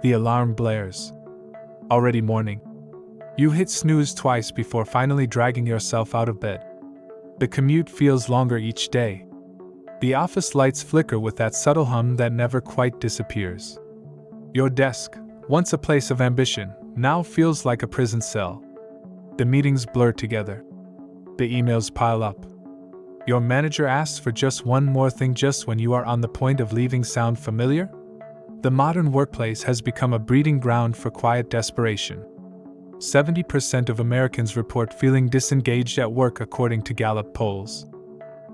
The alarm blares. Already morning. You hit snooze twice before finally dragging yourself out of bed. The commute feels longer each day. The office lights flicker with that subtle hum that never quite disappears. Your desk, once a place of ambition, now feels like a prison cell. The meetings blur together. The emails pile up. Your manager asks for just one more thing just when you are on the point of leaving. Sound familiar? The modern workplace has become a breeding ground for quiet desperation. 70% of Americans report feeling disengaged at work according to Gallup polls.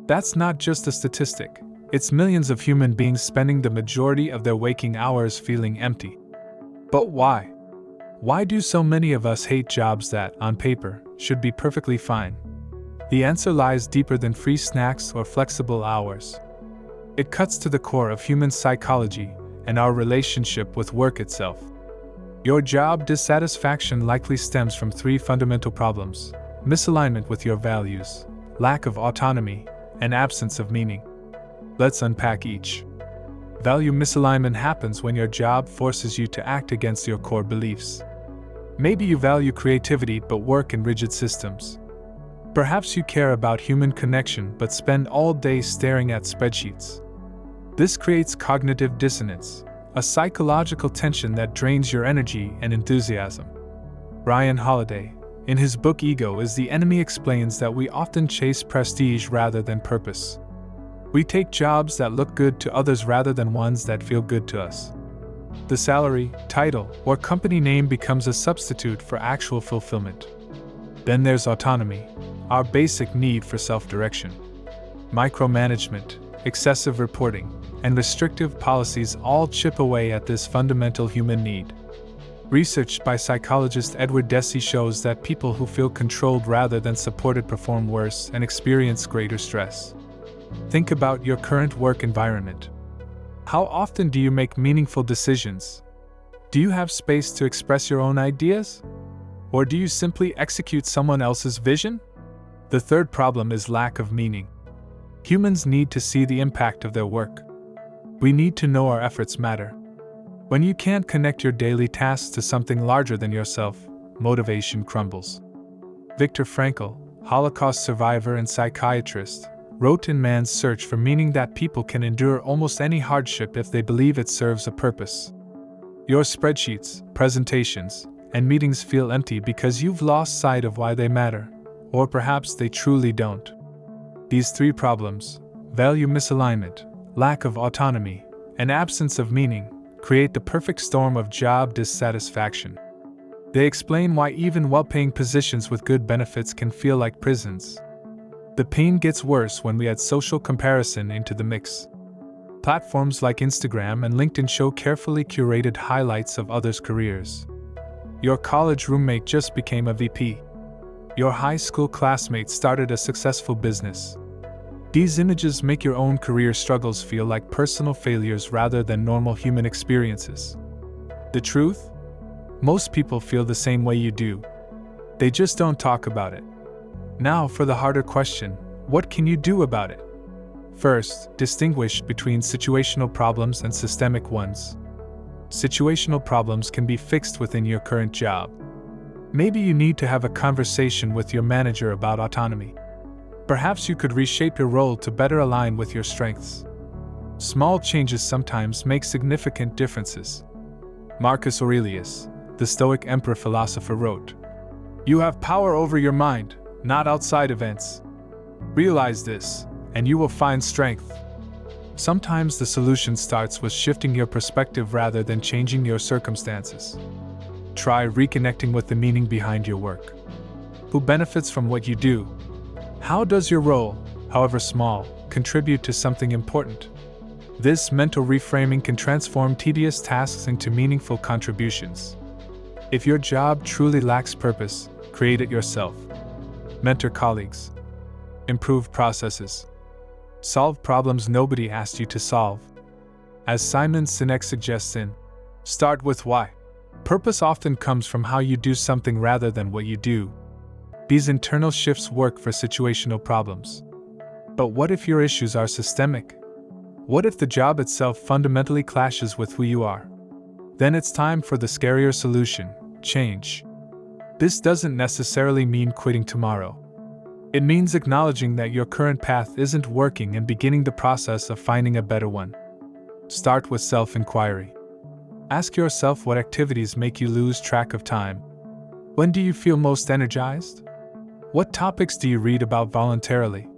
That's not just a statistic, it's millions of human beings spending the majority of their waking hours feeling empty. But why? Why do so many of us hate jobs that, on paper, should be perfectly fine? The answer lies deeper than free snacks or flexible hours. It cuts to the core of human psychology and our relationship with work itself. Your job dissatisfaction likely stems from three fundamental problems: misalignment with your values, lack of autonomy, and absence of meaning. Let's unpack each. Value misalignment happens when your job forces you to act against your core beliefs. Maybe you value creativity but work in rigid systems. Perhaps you care about human connection but spend all day staring at spreadsheets. This creates cognitive dissonance, a psychological tension that drains your energy and enthusiasm. Ryan Holiday, in his book Ego is the Enemy, explains that we often chase prestige rather than purpose. We take jobs that look good to others rather than ones that feel good to us. The salary, title, or company name becomes a substitute for actual fulfillment. Then there's autonomy, our basic need for self-direction. Micromanagement, excessive reporting, and restrictive policies all chip away at this fundamental human need. Research by psychologist Edward Deci shows that people who feel controlled rather than supported perform worse and experience greater stress. Think about your current work environment. How often do you make meaningful decisions? Do you have space to express your own ideas? Or do you simply execute someone else's vision? The third problem is lack of meaning. Humans need to see the impact of their work. We need to know our efforts matter. When you can't connect your daily tasks to something larger than yourself, motivation crumbles. Viktor Frankl, Holocaust survivor and psychiatrist, wrote in Man's Search for Meaning that people can endure almost any hardship if they believe it serves a purpose. Your spreadsheets, presentations, and meetings feel empty because you've lost sight of why they matter, or perhaps they truly don't. These three problems, value misalignment, lack of autonomy, and absence of meaning, create the perfect storm of job dissatisfaction. They explain why even well-paying positions with good benefits can feel like prisons. The pain gets worse when we add social comparison into the mix. Platforms like Instagram and LinkedIn show carefully curated highlights of others' careers. Your college roommate just became a VP. Your high school classmate started a successful business. These images make your own career struggles feel like personal failures rather than normal human experiences. The truth? Most people feel the same way you do. They just don't talk about it. Now for the harder question, what can you do about it? First, distinguish between situational problems and systemic ones. Situational problems can be fixed within your current job. Maybe you need to have a conversation with your manager about autonomy. Perhaps you could reshape your role to better align with your strengths. Small changes sometimes make significant differences. Marcus Aurelius, the Stoic emperor philosopher, wrote, "You have power over your mind, not outside events. Realize this, and you will find strength." Sometimes the solution starts with shifting your perspective rather than changing your circumstances. Try reconnecting with the meaning behind your work. Who benefits from what you do? How does your role, however small, contribute to something important? This mental reframing can transform tedious tasks into meaningful contributions. If your job truly lacks purpose, create it yourself. Mentor colleagues. Improve processes. Solve problems nobody asked you to solve. As Simon Sinek suggests in Start with Why. Purpose often comes from how you do something rather than what you do. These internal shifts work for situational problems. But what if your issues are systemic? What if the job itself fundamentally clashes with who you are? Then it's time for the scarier solution: change. This doesn't necessarily mean quitting tomorrow. It means acknowledging that your current path isn't working and beginning the process of finding a better one. Start with self-inquiry. Ask yourself what activities make you lose track of time. When do you feel most energized? What topics do you read about voluntarily?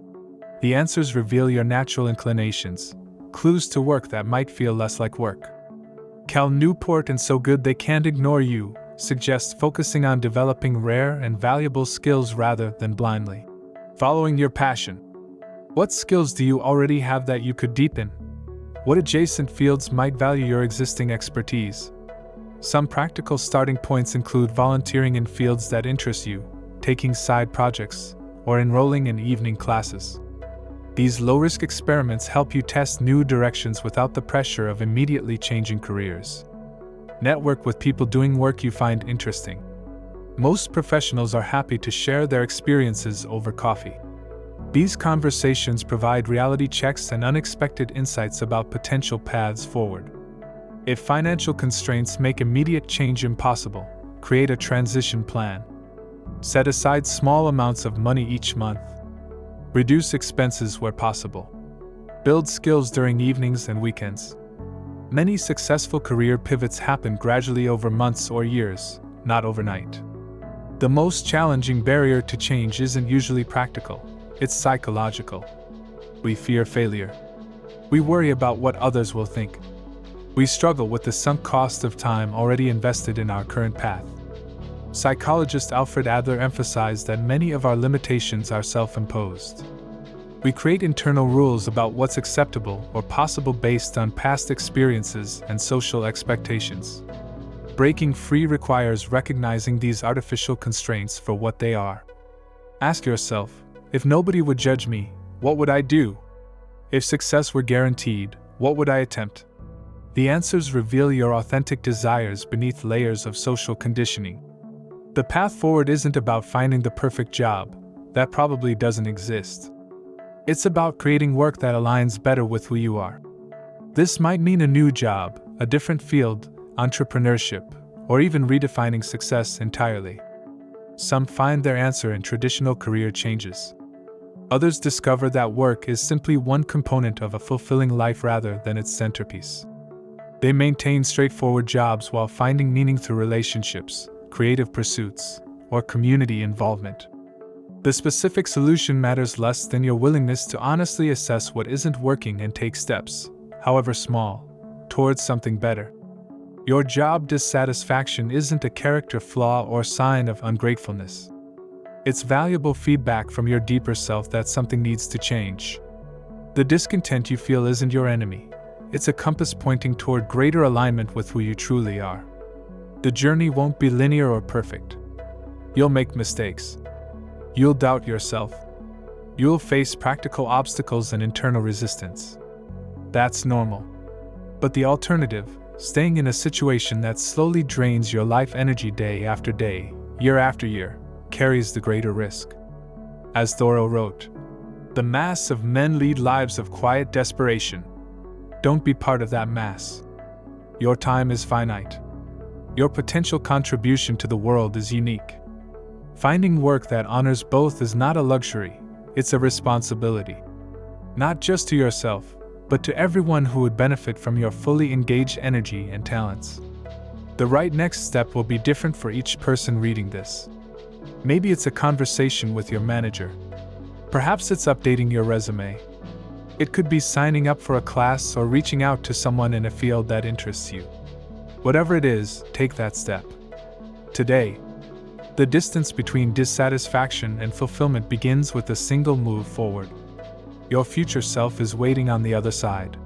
The answers reveal your natural inclinations, clues to work that might feel less like work. Cal Newport and So Good They Can't Ignore You suggests focusing on developing rare and valuable skills rather than blindly following your passion. What skills do you already have that you could deepen? What adjacent fields might value your existing expertise? Some practical starting points include volunteering in fields that interest you, taking side projects, or enrolling in evening classes. These low-risk experiments help you test new directions without the pressure of immediately changing careers. Network with people doing work you find interesting. Most professionals are happy to share their experiences over coffee. These conversations provide reality checks and unexpected insights about potential paths forward. If financial constraints make immediate change impossible, create a transition plan. Set aside small amounts of money each month. Reduce expenses where possible. Build skills during evenings and weekends. Many successful career pivots happen gradually over months or years, not overnight. The most challenging barrier to change isn't usually practical, it's psychological. We fear failure. We worry about what others will think. We struggle with the sunk cost of time already invested in our current path. Psychologist Alfred Adler emphasized that many of our limitations are self-imposed. We create internal rules about what's acceptable or possible based on past experiences and social expectations. Breaking free requires recognizing these artificial constraints for what they are. Ask yourself, if nobody would judge me, what would I do? If success were guaranteed, what would I attempt? The answers reveal your authentic desires beneath layers of social conditioning. The path forward isn't about finding the perfect job, that probably doesn't exist. It's about creating work that aligns better with who you are. This might mean a new job, a different field, entrepreneurship, or even redefining success entirely. Some find their answer in traditional career changes. Others discover that work is simply one component of a fulfilling life rather than its centerpiece. They maintain straightforward jobs while finding meaning through relationships, creative pursuits, or community involvement. The specific solution matters less than your willingness to honestly assess what isn't working and take steps, however small, towards something better. Your job dissatisfaction isn't a character flaw or sign of ungratefulness. It's valuable feedback from your deeper self that something needs to change. The discontent you feel isn't your enemy. It's a compass pointing toward greater alignment with who you truly are. The journey won't be linear or perfect. You'll make mistakes. You'll doubt yourself. You'll face practical obstacles and internal resistance. That's normal. But the alternative, staying in a situation that slowly drains your life energy day after day, year after year, carries the greater risk. As Thoreau wrote, "The mass of men lead lives of quiet desperation. Don't be part of that mass. Your time is finite. Your potential contribution to the world is unique. Finding work that honors both is not a luxury, it's a responsibility. Not just to yourself, but to everyone who would benefit from your fully engaged energy and talents." The right next step will be different for each person reading this. Maybe it's a conversation with your manager. Perhaps it's updating your resume. It could be signing up for a class or reaching out to someone in a field that interests you. Whatever it is, take that step. Today, the distance between dissatisfaction and fulfillment begins with a single move forward. Your future self is waiting on the other side.